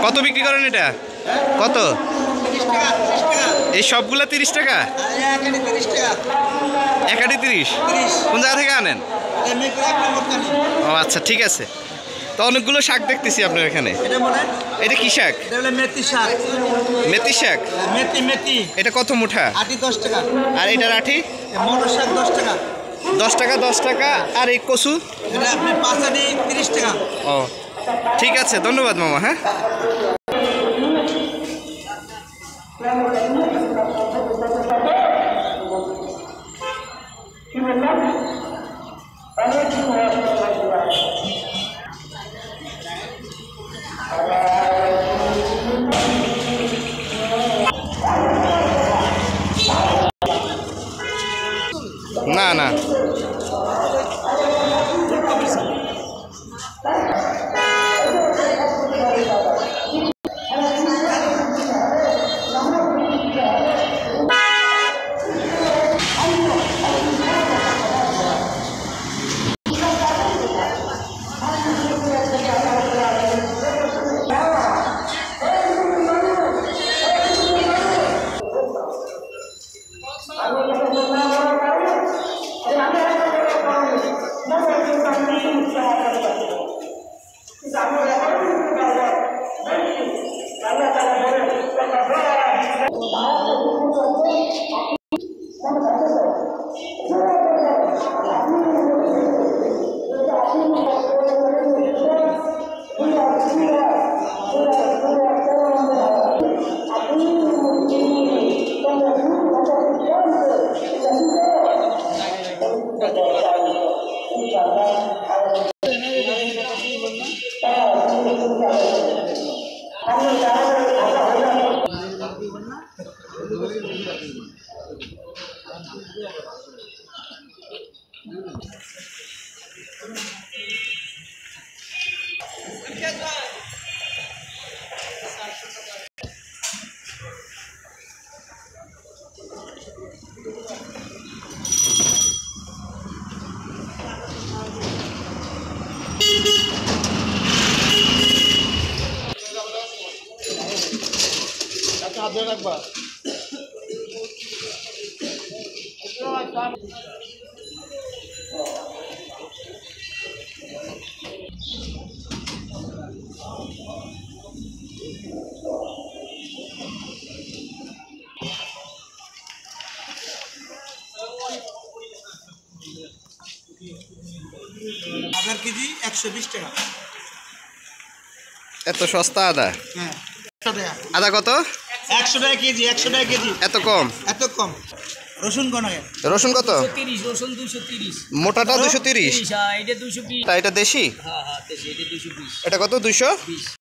কত বিক্রি করেন এটা? কত? এই সবগুলা 30 টাকা? এক আটি 30? কোন জায়গা থেকে আনেন? ও আচ্ছা, ঠিক আছে। তো অনেকগুলো শাক দেখতেছি আপনার এখানে। এটা কি শাক? মেথি শাক। মেথি শাক? মেথি। এটা কত মুঠা? আটি 10 টাকা। আর এটার আটি? মটর শাক 10 টাকা। 10 টাকা 10 টাকা। আর এই কচু? এটা আপনি 5 আটি 30 টাকা। ও ঠিক আছে, ধন্যবাদ মামা। হ্যাঁ, না না রাখবা। আদার কেজি 120 টাকা। এত সস্তা আদা? হ্যাঁ, 100 টাকা। আদা কত? 100 টাকা কেজি। 100 টাকা কেজি। এত কম? এত কম। রসুন কোন আগে? রসুন কত? 230। রসুন 230। মোটাটা 230? এটা 220। তা এটা দেশি? হ্যাঁ হ্যাঁ, দেশি। এটা 220। এটা কত? 220?